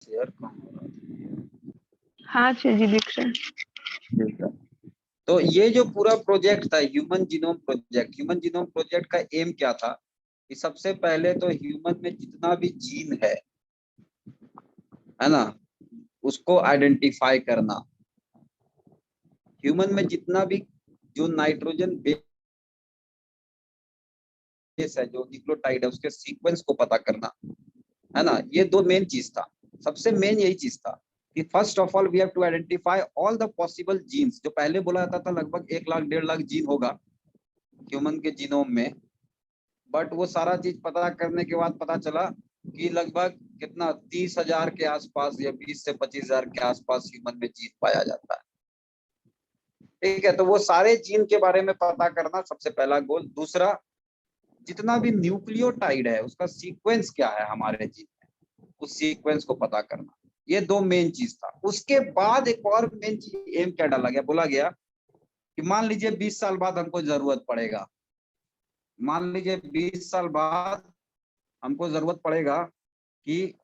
Share कम हो रहा है। हाँ जी दिख रहा है। ठीक है। तो ये जो पूरा प्रोजेक्ट था ह्यूमन जीनोम प्रोजेक्ट का एम क्या था कि सबसे पहले तो ह्यूमन में जितना भी जीन है ना, उसको आइडेंटिफाई करना। ह्यूमन में जितना भी जो नाइट्रोजन बेस है, जो न्यूक्लियोटाइड है, उसके सीक्वेंस को पता करना, है ना। ये दो मेन चीज था, सबसे मेन यही चीज था कि first of all we have to identify all the possible genes. जो पहले बोला जाता था लगभग 1 लाख 1.5 लाख जीन होगा ह्यूमन के जीनोम में, बट वो सारा चीज पता करने के बाद पता चला कि लगभग कितना 30,000 के आसपास या 20 से 25,000 के आसपास ह्यूमन में जीन पाया जाता है। ठीक है, तो वो सारे जीन के बारे में पता करना सबसे पहला गोल। दूसरा, जितना भी न्यूक्लियोटाइड है उसका सीक्वेंस क्या है हमारे जीन में, उस सीक्वेंस को पता करना। ये दो मेन चीज था। उसके बाद एक और मेन चीज एम क्या डाला गया, बोला गया कि मान लीजिए 20 साल बाद हमको जरूरत पड़ेगा, मान लीजिए 20 साल बाद हमको जरूरत पड़ेगा कि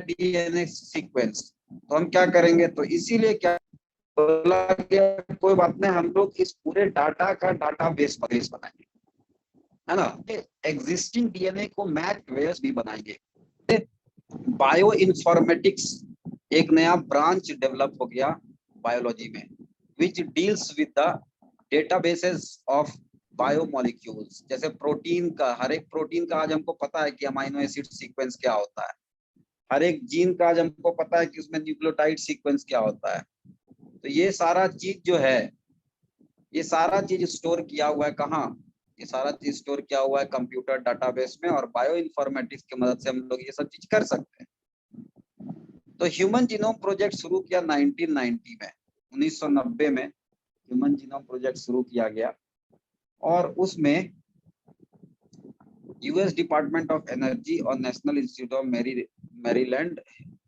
डीएनए सीक्वेंस, तो हम क्या करेंगे, तो इसीलिए क्या बोला गया, कोई बात नहीं, हम लोग इस पूरे डाटा का डाटाबेस बनाएंगे, है ना। एग्जिस्टिंग डीएनए को मैच वेयर्स भी बनाएंगे। बायो इन्फॉर्मेटिक्स एक नया ब्रांच डेवलप हो गया बायोलॉजी में, which deals with the databases of biomolecules. जैसे प्रोटीन का, हर एक प्रोटीन का आज हमको पता है कि अमाइनो एसिड सीक्वेंस क्या होता है, हर एक जीन का आज हमको पता है कि उसमें न्यूक्लियोटाइड सीक्वेंस क्या होता है। तो ये सारा चीज जो है, ये सारा चीज स्टोर किया हुआ है कहाँ, ये सारा चीज स्टोर किया हुआ है कंप्यूटर डाटाबेस में, और बायो इन्फॉर्मेटिक्स की मदद से हम लोग ये सब चीज कर सकते हैं। तो ह्यूमन जीनोम प्रोजेक्ट शुरू किया 1990 में, 1990 में ह्यूमन जीनोम प्रोजेक्ट शुरू किया गया, और उसमें यूएस डिपार्टमेंट ऑफ एनर्जी और national institute of Maryland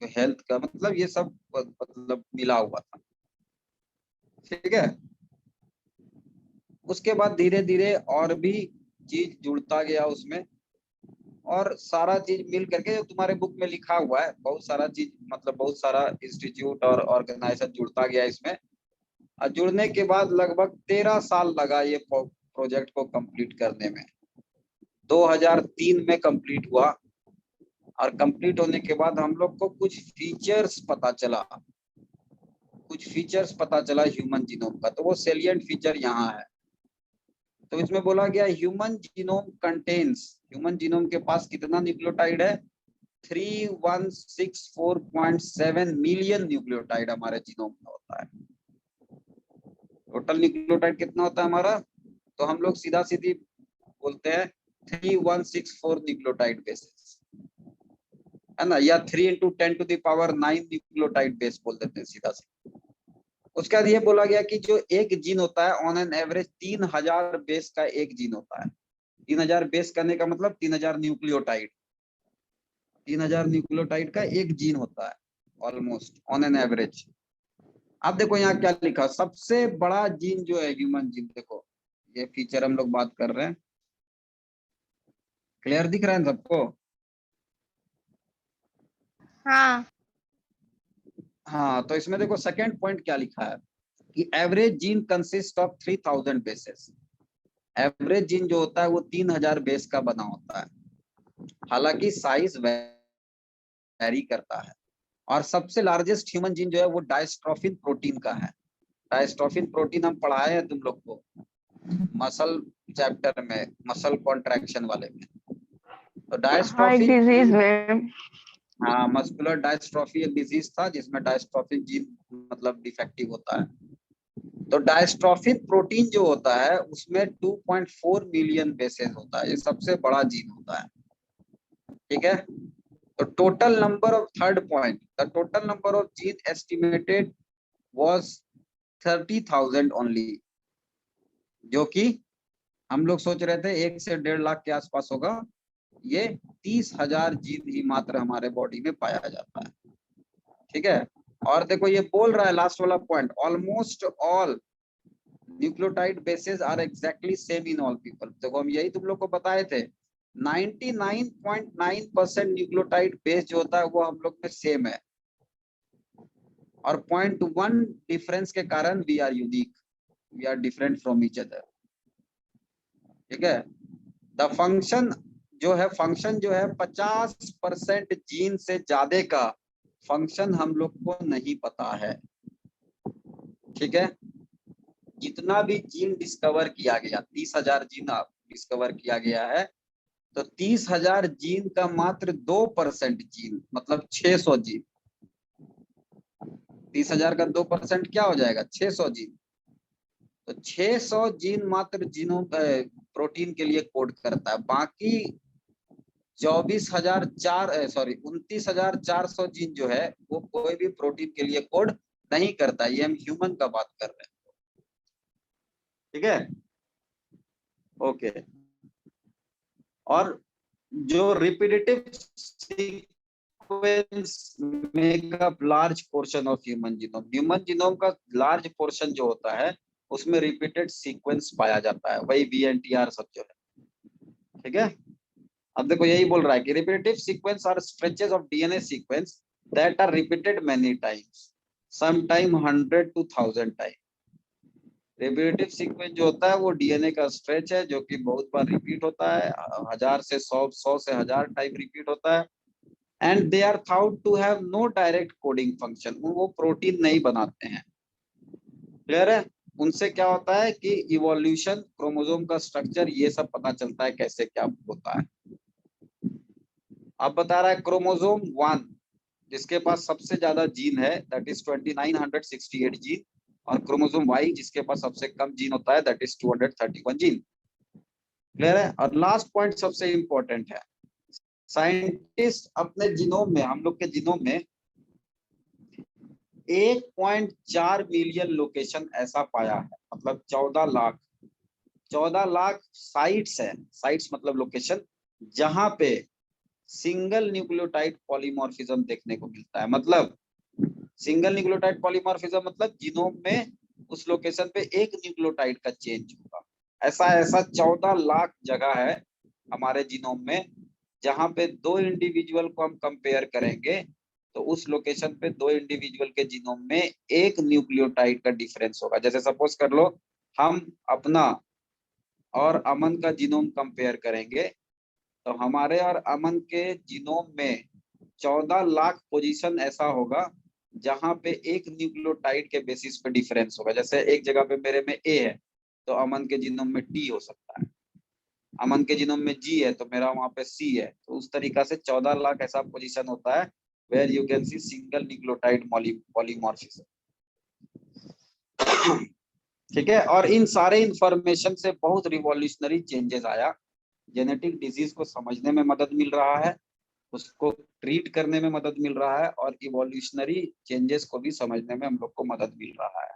health का, मतलब ये सब मतलब मिला हुआ था। ठीक है, उसके बाद धीरे धीरे और भी चीज जुड़ता गया उसमें, और सारा चीज मिल करके जो तुम्हारे बुक में लिखा हुआ है, बहुत सारा चीज, मतलब बहुत सारा इंस्टीट्यूट और ऑर्गेनाइजेशन जुड़ता गया इसमें। और जुड़ने के बाद लगभग 13 साल लगा ये प्रोजेक्ट को कंप्लीट करने में। 2003 में कंप्लीट हुआ, और कंप्लीट होने के बाद हम लोग को कुछ फीचर्स पता चला, ह्यूमन जीनोम का। तो वो सेलिएंट फीचर यहाँ है। तो इसमें बोला गया ह्यूमन जीनोम के पास कितना न्यूक्लियोटाइड है, 3164.7 मिलियन न्यूक्लियोटाइड हमारे जीनोम में होता है। टोटल न्यूक्लियोटाइड कितना होता है हमारा, तो हम लोग सीधा सीधी बोलते हैं 3164 न्यूक्लियोटाइड बेसेस, है ना, या 3 × 10⁹ न्यूक्लियोटाइड बेस बोल देते हैं सीधा सीधा। उसके बाद ये बोला गया कि जो एक जीन होता है ऑन एन एवरेज 3000 बेस का एक जीन होता है। 3000 बेस करने का मतलब 3000 न्यूक्लियोटाइड, 3000 न्यूक्लियोटाइड का एक जीन होता है ऑलमोस्ट ऑन एन एवरेज। अब देखो यहाँ क्या लिखा, सबसे बड़ा जीन जो है ह्यूमन जीन, देखो ये फीचर हम लोग बात कर रहे हैं, क्लियर दिख रहा है सबको। हाँ हाँ, तो इसमें देखो सेकंड पॉइंट क्या लिखा है कि average gene consist of 3000 bases. Average gene जो होता है वो 3000 बेस का बना होता है, हालांकि साइज वेरी करता है। और सबसे लार्जेस्ट ह्यूमन जीन जो है वो डायस्ट्रोफिन प्रोटीन का है। डायस्ट्रोफिन प्रोटीन हम पढ़ाए हैं तुम लोग को मसल चैप्टर में, मसल कॉन्ट्रैक्शन वाले में। तो हाँ एक डायस्ट्रोफिन डिजीज जीन, में। हाँ, मस्कुलर डायस्ट्रोफी एक डिजीज था जिसमें डायस्ट्रोफिन जीन मतलब डिफेक्टिव होता है। तो डायस्ट्रोफिन प्रोटीन जो होता है उसमें 2.4 मिलियन बेसेस होता है, ये सबसे बड़ा जीन होता है। ठीक है, तो total number of, third point, the total number of gene estimated was 30,000 only, जो कि हम लोग सोच रहे थे 1 से 1.5 लाख के आसपास होगा, ये 30,000 जीन ही मात्र हमारे बॉडी में पाया जाता है। ठीक है, और देखो ये बोल रहा है लास्ट वाला point, almost all nucleotide bases are exactly same in all people. देखो हम यही तुम लोग को बताए थे, 99.9% न्यूक्लियोटाइड बेस जो होता है वो हम लोग में सेम है, और 0.1 डिफरेंस के कारण we are unique, we are different from each other. ठीक है, द फंक्शन जो है 50% जीन से ज्यादा का फंक्शन हम लोग को नहीं पता है। ठीक है, जितना भी जीन डिस्कवर किया गया, 30,000 जीन डिस्कवर किया गया है, तो 30,000 जीन का मात्र 2% जीन, मतलब 600 जीन, 30,000 का 2% क्या हो जाएगा, 600 जीन। तो 600 जीन मात्र जीनों प्रोटीन के लिए कोड करता है, बाकी 29,400 जीन जो है वो कोई भी प्रोटीन के लिए कोड नहीं करता। ये हम ह्यूमन का बात कर रहे हैं। ठीक है, ओके। और जो repetitive sequence make up large portion of human genome का लार्ज पोर्शन जो होता है उसमें रिपीटेड सीक्वेंस पाया जाता है, वही VNTR सब जो है। ठीक है, अब देखो यही बोल रहा है कि repetitive sequence are stretches of DNA sequence that are repeated many times, some time 100 to 1000 time. Repetitive sequence जो होता है वो DNA का स्ट्रेच है जो कि बहुत बार रिपीट होता है, 1000 से 100, 100 से 1000 टाइम रिपीट होता है। And they are thought to have no direct coding function, वो प्रोटीन नहीं बनाते हैं। क्लियर है, उनसे क्या होता है कि इवोल्यूशन, क्रोमोसोम का स्ट्रक्चर, ये सब पता चलता है कैसे क्या होता है। अब बता रहा है क्रोमोसोम 1 जिसके पास सबसे ज्यादा जीन है, दैट इज 2968 जीन, और क्रोमोसोम Y जिसके पास सबसे कम जीन होता है, दैट इज 231 जीन। क्लियर है, और लास्ट पॉइंट सबसे इंपॉर्टेंट है, साइंटिस्ट अपने जीनोम में, हम लोग के जीनोम में 1.4 मिलियन लोकेशन ऐसा पाया है, मतलब 14 लाख साइट्स है, साइट्स मतलब लोकेशन, जहां पे सिंगल न्यूक्लियोटाइड पॉलीमॉर्फिज्म देखने को मिलता है। मतलब सिंगल न्यूक्लियोटाइड पॉलीमॉर्फिज्म मतलब जीनोम में उस लोकेशन पे एक न्यूक्लियोटाइड का चेंज होगा। ऐसा 14 लाख जगह है हमारे जीनोम में, जहां पे दो इंडिविजुअल को हम कंपेयर करेंगे तो उस लोकेशन पे दो इंडिविजुअल के जीनोम में एक न्यूक्लियोटाइड का डिफरेंस होगा। जैसे सपोज कर लो हम अपना और अमन का जीनोम कंपेयर करेंगे, तो हमारे और अमन के जीनोम में 14 लाख पोजीशन ऐसा होगा जहां पे एक न्यूक्लियोटाइड के बेसिस पे डिफरेंस होगा। जैसे एक जगह पे मेरे में A है तो अमन के जीनोम में D हो सकता है, अमन के जीनोम में G है तो मेरा वहां पे C है। तो उस तरीका से 14 लाख ऐसा पोजीशन होता है where you can see single nucleotide polymorphism. ठीक है, और इन सारे इंफॉर्मेशन से बहुत रिवॉल्यूशनरी चेंजेस आया, जेनेटिक डिजीज को समझने में मदद मिल रहा है, उसको ट्रीट करने में मदद मिल रहा है, और इवोल्यूशनरी चेंजेस को भी समझने में हम लोग को मदद मिल रहा है।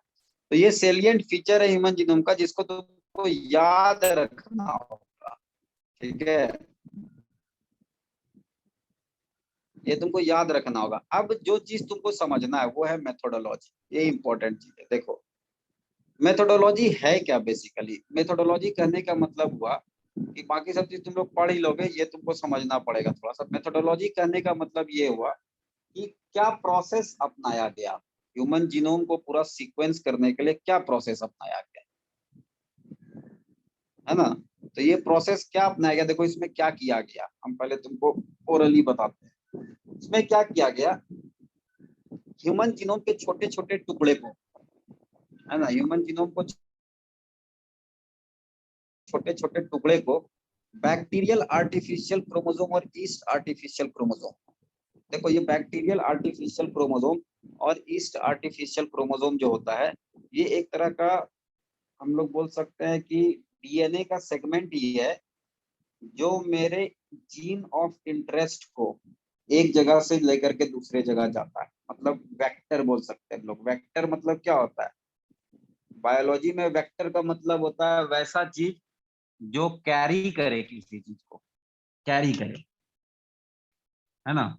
तो ये सेलिएंट फीचर है ह्यूमन जीनोम का जिसको तुमको याद रखना होगा। ठीक है, ये तुमको याद रखना होगा। अब जो चीज तुमको समझना है वो है मेथोडोलॉजी, ये इंपॉर्टेंट चीज है। देखो मेथोडोलॉजी है क्या, बेसिकली मेथोडोलॉजी कहने का मतलब हुआ कि बाकी सब चीज तुम लोग पढ़ ही लोगे, ये तुमको समझना पड़ेगा थोड़ा सा। मेथोडोलॉजी कहने का मतलब ये हुआ कि क्या प्रोसेस अपनाया गया, ह्यूमन जीनोम को पूरा सीक्वेंस करने के लिए क्या प्रोसेस अपनाया गया, है ना। तो ये प्रोसेस क्या अपनाया गया, देखो इसमें क्या किया गया, हम पहले तुमको ओरली बताते हैं। इसमें क्या किया गया, ह्यूमन जीनोम के छोटे छोटे टुकड़े को, है ना, ह्यूमन जीनोम को छोटे छोटे टुकड़े को बैक्टीरियल आर्टिफिशियल क्रोमोसोम और ईस्ट आर्टिफिशियल क्रोमोसोम, देखो ये बैक्टीरियल आर्टिफिशियल क्रोमोसोम और ईस्ट आर्टिफिशियल क्रोमोसोम जो होता है, ये एक तरह का हम लोग बोल सकते हैं कि DNA का सेगमेंट ही है जो मेरे जीन ऑफ इंटरेस्ट को एक जगह से लेकर के दूसरे जगह जाता है। मतलब वेक्टर बोल सकते हैं लोग। वेक्टर मतलब क्या होता है, बायोलॉजी में वेक्टर का मतलब होता है वैसा चीज जो कैरी करे किसी चीज को, कैरी करे, है ना।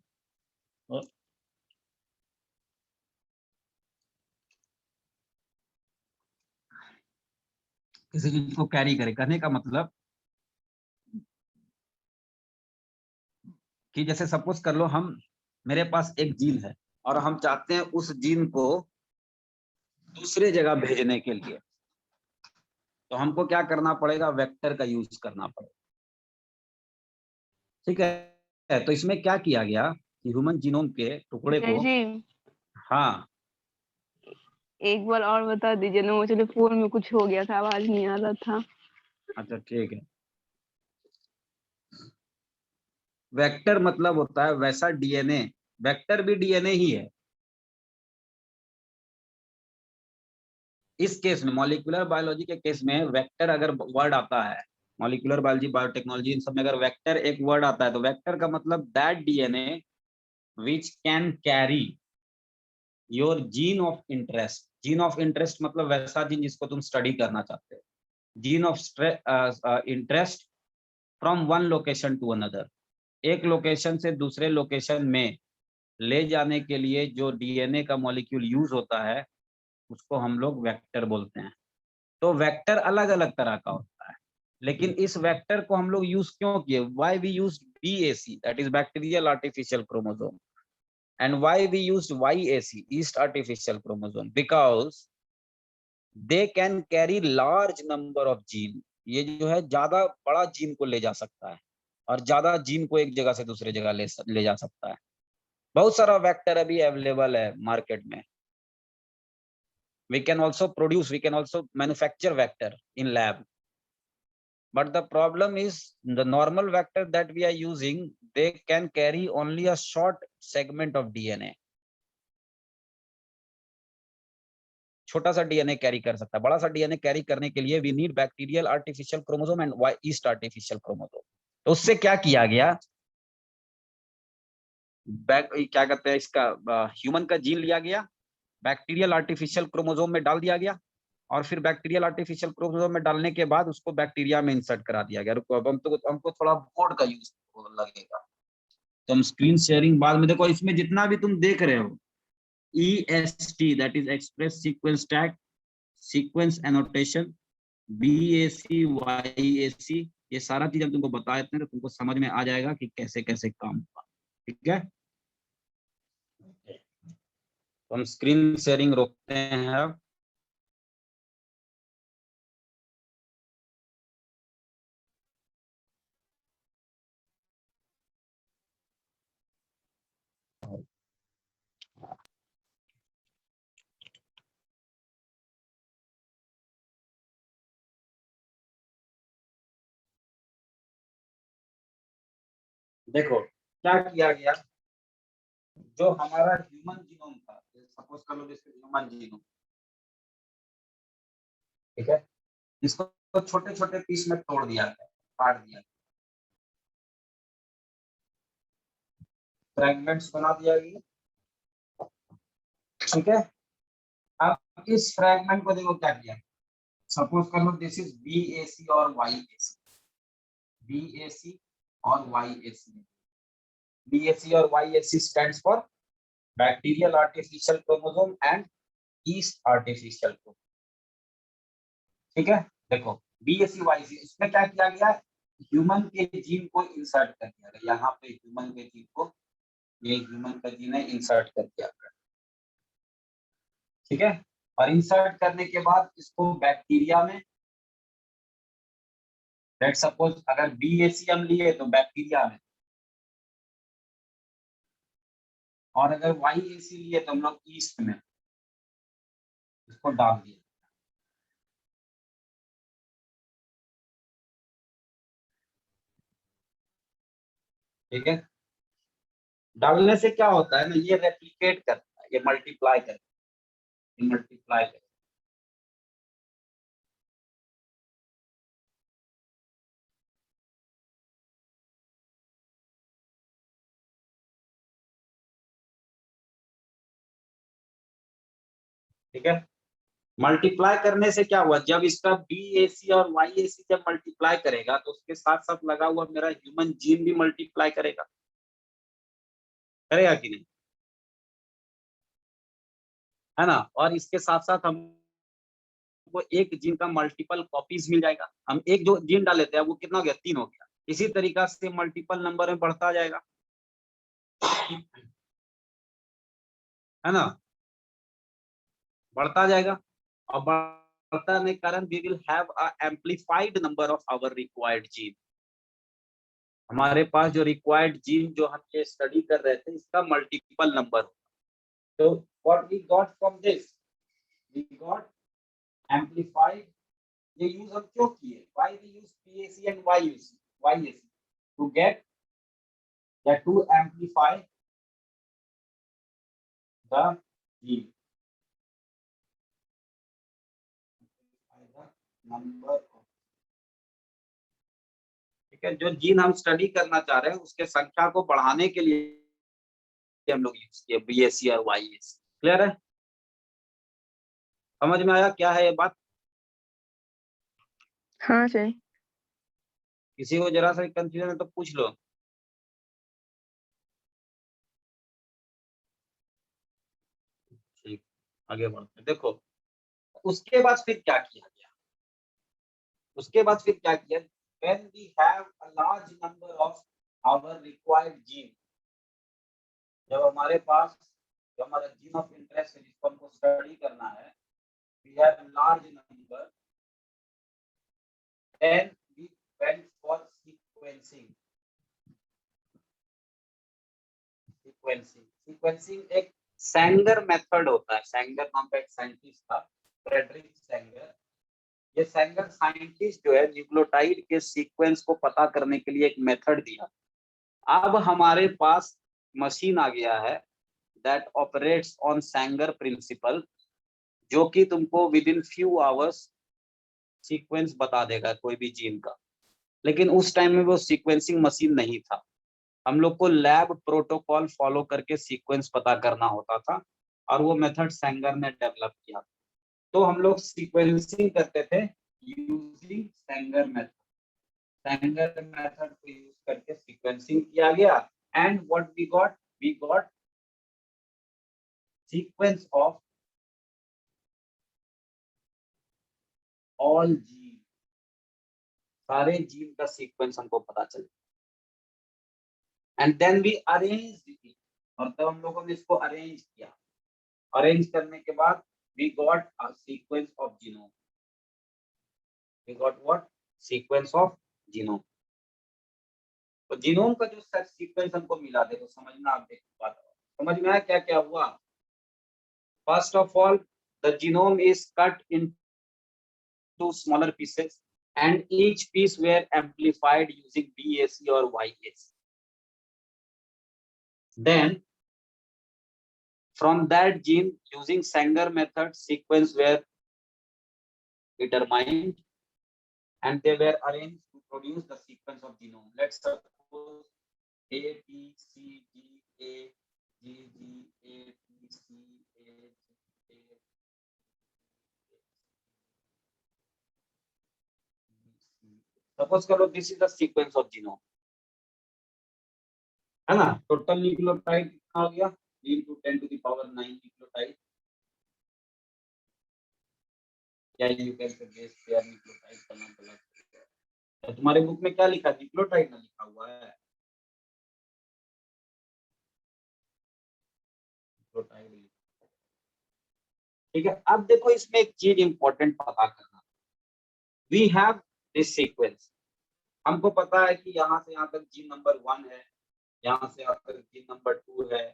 किसी चीज को कैरी करे, करने का मतलब कि जैसे सपोज कर लो, हम मेरे पास एक जीन है और हम चाहते हैं उस जीन को दूसरे जगह भेजने के लिए, तो हमको क्या करना पड़ेगा, वेक्टर का यूज करना पड़ेगा। ठीक है, तो इसमें क्या किया गया कि ह्यूमन जीनोम के टुकड़े जय को, जी, हाँ एक बार और बता दीजिए ना, मुझे फोन में कुछ हो गया था, आवाज नहीं आ रहा था। अच्छा ठीक है, वेक्टर मतलब होता है वैसा डीएनए, वेक्टर भी डीएनए ही है। इस केस में मॉलिक्यूलर बायोलॉजी के केस में वेक्टर अगर वर्ड आता है, मॉलिक्यूलर बायोलॉजी, बायोटेक्नोलॉजी, इन सब में अगर वेक्टर एक वर्ड आता है, तो वेक्टर का मतलब that DNA which can carry your gene of interest. Gene of interest मतलब वैसा जीन जिसको तुम स्टडी करना चाहते हो। Gene of interest from one location to another, एक लोकेशन से दूसरे लोकेशन में ले जाने के लिए जो डीएनए का मॉलिक्यूल यूज होता है, उसको हम लोग वेक्टर बोलते हैं। तो वेक्टर अलग अलग तरह का होता है, लेकिन इस वेक्टर को हम लोग यूज क्यों किए, why we use BAC, that is bacterial artificial chromosome, and why we used YAC, yeast artificial chromosome, because they can carry large number of gene। ये जो है ज्यादा बड़ा जीन को ले जा सकता है और ज्यादा जीन को एक जगह से दूसरे जगह ले जा सकता है। बहुत सारा वेक्टर अभी अवेलेबल है मार्केट में। we can also produce, we can also manufacture vector in lab, but the problem is the normal vector that we are using, they can carry only a short segment of DNA। छोटा सा DNA carry कर सकता है, बड़ा सा DNA carry करने के लिए we need bacterial artificial chromosome and yeast artificial chromosome. तो उससे क्या किया गया, क्या कहते हैं इसका, ह्यूमन का जीन लिया गया, बैक्टीरियल आर्टिफिशियल क्रोमोसोम में डाल दिया गया, और फिर बैक्टीरियल आर्टिफिशियल क्रोमोसोम में डालने के बाद उसको बैक्टीरिया में इंसर्ट करा दिया गया। रुको, अब हमको थोड़ा बोर्ड का यूज लगेगा, तो हम स्क्रीन शेयरिंग बाद में, देखो इसमें जितना भी तुम देख रहे हो, EST that is express sequence tag, sequence annotation, BAC YAC, ये सारा चीज हम तुमको बता देते हैं, तो तुमको समझ में आ जाएगा कि कैसे कैसे काम होगा। ठीक है, तो हम स्क्रीन शेयरिंग रोकते हैं अब। देखो क्या किया गया, जो हमारा ह्यूमन जीनोम था, सपोज कर लो जैसे ह्यूमन जीनोम, ठीक है, इसको छोटे छोटे पीस में तोड़ दिया गया, काट दिया, फ्रैगमेंट्स बना दिया गया। ठीक है, अब इस फ्रैगमेंट को देखो क्या किया, सपोज कर लो दिस इज BAC और YAC, BAC और YAC, BAC और YAC stands for bacterial artificial chromosome and yeast artificial chromosome. ठीक है, देखो BAC YAC, इसमें क्या किया गया, ह्यूमन के जीन को इंसर्ट कर दिया गया, यहाँ पे ह्यूमन के जीन को, ये ह्यूमन का जीन है, इंसर्ट कर दिया गया। ठीक है, और इंसर्ट करने के बाद इसको बैक्टीरिया में, लेट सपोज अगर BAC हम लिए तो बैक्टीरिया में, और अगर YAC लिए तो हम लोग ईस्ट में, इसको डाल दिए। ठीक है, डालने से क्या होता है ना, ये रेप्लिकेट करता है, ये मल्टीप्लाई करता है, मल्टीप्लाई करता है। ठीक है, मल्टीप्लाई करने से क्या हुआ, जब इसका BAC और YAC जब मल्टीप्लाई करेगा तो उसके साथ साथ लगा हुआ मेरा ह्यूमन जीन भी मल्टीप्लाई करेगा, करेगा कि नहीं, है ना। और इसके साथ साथ हमको एक जीन का मल्टीपल कॉपीज मिल जाएगा। हम एक जो जीन डाल लेते हैं वो कितना हो गया, 3 हो गया। इसी तरीका से मल्टीपल नंबर में बढ़ता जाएगा, है ना, बढ़ता जाएगा। और बढ़ता के कारण we will have a amplified number of our required gene. हमारे पास जो रिक्वायर्ड जीन जो हम ये स्टडी कर रहे थे इसका मल्टीपल नंबर। तो what we got from this, we got amplified. ये यूज हम क्यों किए, why we use PAC and YAC to get या to amplify the gene, number. ठीक है, जो जीन हम स्टडी करना चाह रहे हैं उसके संख्या को बढ़ाने के लिए हम लोग यूज किए BAC और YAC। क्लियर है, समझ में आया क्या है ये बात। हाँ सर। किसी को जरा सा कंफ्यूजन है तो पूछ लो। ठीक, आगे बढ़ते हैं। देखो उसके बाद फिर क्या किया गया, उसके बाद फिर क्या किया, when we have a large number of our required gene, जब हमारे पास जो हमारा जीन ऑफ इंटरेस्ट है जिसको हमको स्टडी करना है, we have large number, then we went for sequencing। Sequencing एक सैंगर मेथड होता है। सैंगर नाम का एक साइंटिस्ट था, फ्रेडरिक सैंगर। ये सैंगर साइंटिस्ट जो है न्यूक्लियोटाइड के सीक्वेंस को पता करने के लिए एक मेथड दिया। अब हमारे पास मशीन आ गया है that operates on Sanger principle, जो कि तुमको within few hours sequence बता देगा कोई भी जीन का। लेकिन उस टाइम में वो सीक्वेंसिंग मशीन नहीं था, हम लोग को लैब प्रोटोकॉल फॉलो करके सीक्वेंस पता करना होता था, और वो मेथड सैंगर ने डेवलप किया। तो हम लोग सीक्वेंसिंग करते थे using Sanger method. Sanger method को यूज करके सीक्वेंसिंग किया गया, and what we got sequence of all gene, सारे जीन का सीक्वेंस हमको पता चला। And then we arrange it, और तब हम लोगों ने इसको अरेंज किया। अरेंज करने के बाद we got a sequence of genome. We got what, sequence of genome. तो जीनोम का जो सीक्वेंस हमको मिला, देखो समझना, आप देखो बात समझ में आया क्या क्या हुआ। First of all the genome is cut into smaller pieces and each piece were amplified using BAC or YAC. Then from that gene using Sanger method sequence were determined and they were arranged to produce the sequence of genome. Let's suppose A, B, C, D, A, G, G, A, B, C, A, G, A, suppose करो this is the sequence of genome, है ना। Total nucleotide कितना हो गया, 3 × 10⁹ nucleotide, या you can say base pair nucleotide का नाम गलत है। तो तुम्हारे बुक में क्या लिखा, न्यूक्लियोटाइड ना लिखा हुआ है, न्यूक्लियोटाइड। ठीक है, अब देखो इसमें एक चीज इंपॉर्टेंट पता करना, वी हैव दिस सीक्वेंस। हमको पता है कि यहाँ से यहाँ तक जीन नंबर 1 है, यहाँ से यहाँ तक जीन नंबर 2 है,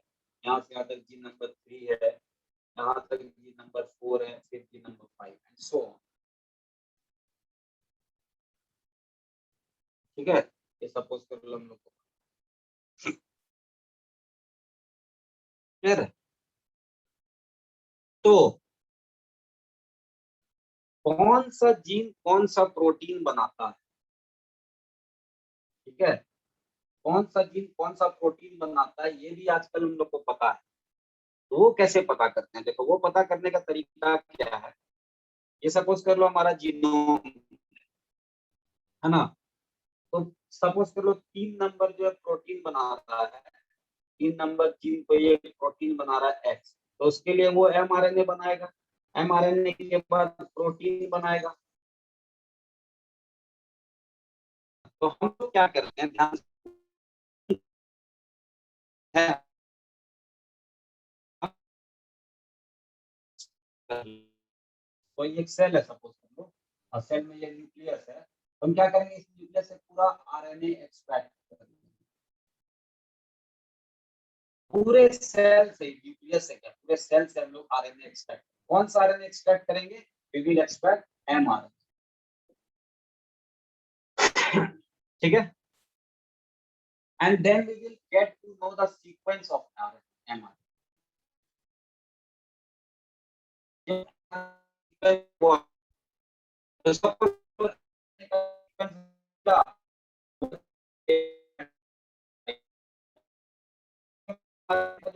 यहाँ से यहाँ तक जीन नंबर 3 है, यहाँ तक जीन नंबर 4 है, फिर gene number 5 and so on. ठीक है, ये सपोज कर लो हम लोग को क्लियर है। तो कौन सा जीन कौन सा प्रोटीन बनाता है, ठीक है, कौन सा जीन कौन सा प्रोटीन बनाता है ये भी आजकल हम लोग को पता है। तो वो कैसे पता करते हैं, देखो वो पता करने का तरीका क्या है, ये सपोज कर लो हमारा जीनोम है ना, तो सपोज कर लो 3 नंबर जो है प्रोटीन बना रहा है, 3 नंबर जीन को ये प्रोटीन बना रहा है एक्स, तो उसके लिए वो mRNA बनाएगा, mRNA के बाद प्रोटीन बनाएगा। तो हम लोग क्या करते हैं, ध्यान है, कोई एक सेल है सपोज कर लो, और सेल में ये न्यूक्लियस है, तो हम क्या करेंगे, इस न्यूक्लियस से पूरा आरएनए एक्सट्रैक्ट करेंगे, पूरे सेल से, न्यूक्लियस से क्या, पूरे सेल से हम लोग आरएनए एक्सट्रैक्ट, कौन सा आरएनए एक्सट्रैक्ट करेंगे, वी विल एक्सट्रैक्ट mRNA, ठीक है, and then we will get to know the sequence of mRNA। तो सबको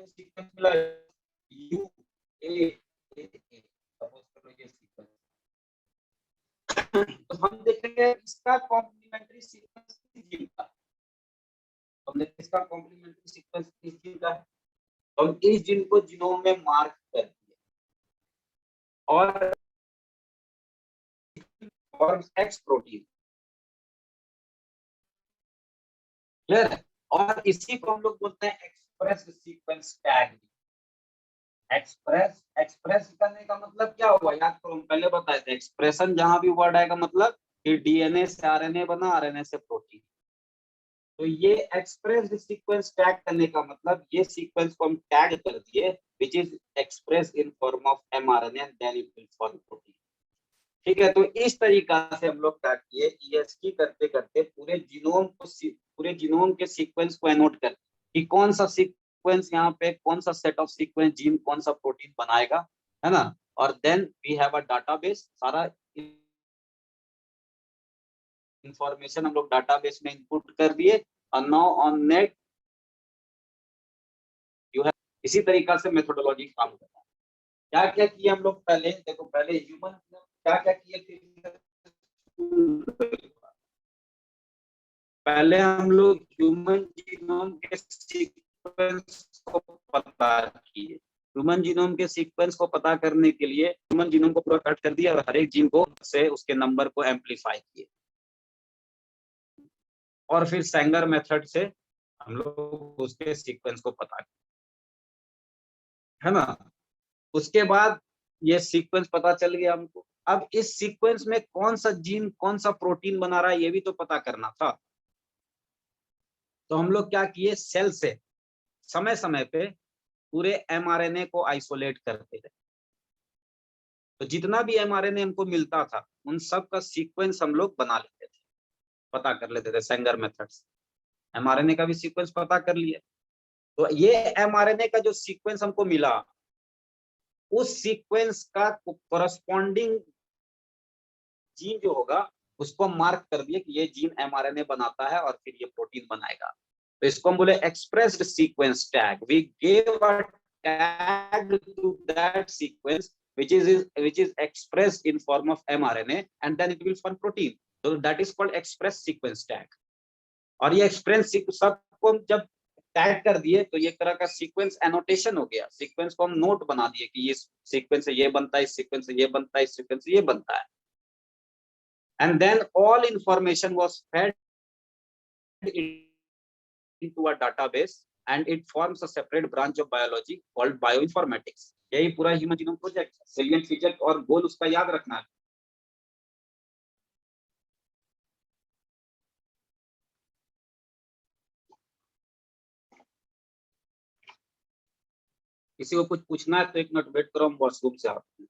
सीक्वेंस मिला यू ए सपोज करो ये सीक्वेंस, तो हम देखेंगे इसका कॉम्प्लीमेंट्री सीक्वेंस किस जीन का, हम देखेंगे इसका कॉम्प्लीमेंट्री सीक्वेंस किस जीन का है, तो हम इस जीन को जीनोम में मार्क कर दिए, और एक्स प्रोटीन, क्लियर है, और इसी को हम लोग बोलते हैं express sequence tag. Express express करने का मतलब क्या हुआ, याद करो, हम पहले बताए थे, एक्सप्रेशन जहां भी वर्ड आएगा मतलब कि डीएनए से आरएनए बना, आरएनए से प्रोटीन, तो ये एक्सप्रेस सीक्वेंस टैग करने का मतलब ये सीक्वेंस को हम टैग कर दिए which is express in form of mRNA and then it will form protein, ठीक है। तो इस तरीका से हम लोग क्या किए, ईएसटी करते करते पूरे जीनोम के सीक्वेंस को एनोट कर कि कौन सा सीक्वेंस यहाँ पे, कौन सा सेट ऑफ सीक्वेंस जीन कौन सा प्रोटीन बनाएगा, है ना, और then we have a database, सारा इंफॉर्मेशन हम लोग डाटाबेस में इनपुट कर दिए, और now on net you have, इसी तरीका से मेथोडोलॉजी काम करता है। क्या क्या किए हम लोग, पहले देखो, पहले ह्यूमन क्या क्या किए थे, पहले हम लोग ह्यूमन जीनोम के सीक्वेंस को पता किए, ह्यूमन जीनोम के सीक्वेंस को पता करने के लिए ह्यूमन जीनोम को पूरा कट कर दिया और हर एक जीन को से उसके नंबर को एम्पलीफाई किए, और फिर सेंगर मेथड से हम लोग उसके सीक्वेंस को पता किए, है ना। उसके बाद ये सीक्वेंस पता चल गया हमको, अब इस सीक्वेंस में कौन सा जीन कौन सा प्रोटीन बना रहा है ये भी तो पता करना था, तो हम लोग क्या किए, सेल से समय समय पे पूरे एमआरएनए को आइसोलेट करते थे, तो जितना भी एमआरएनए हमको मिलता था उन सब का सीक्वेंस हम लोग बना लेते थे, पता कर लेते थे सेंगर मेथड से, एमआरएनए का भी सीक्वेंस पता कर लिया, तो ये एमआरएनए का जो सीक्वेंस हमको मिला, उस सीक्वेंस का कोरस्पॉन्डिंग जीन जो होगा उसको मार्क कर दिए कि ये जीन एमआरएनए बनाता है और फिर ये प्रोटीन बनाएगा, तो इसको हम बोले expressed sequence tag, we give a tag to that sequence which is expressed in form of mRNA and then it will form protein, so that is called express sequence tag। और ये express सबको जब tag कर दिए तो ये तरह का सीक्वेंस एनोटेशन हो गया, सीक्वेंस को हम नोट बना दिए कि ये सीक्वेंस से ये बनता है, इस सीक्वेंस से ये बनता है, इस सीक्वेंस से ये बनता है, and then all information was fed into a database and it forms a separate branch of biology called bioinformatics। यही पूरा human genome project, salient feature और गोल उसका याद रखना है। किसी को कुछ पूछना है तो 1 मिनट वेट करो, हम वॉशरूम से आते हैं।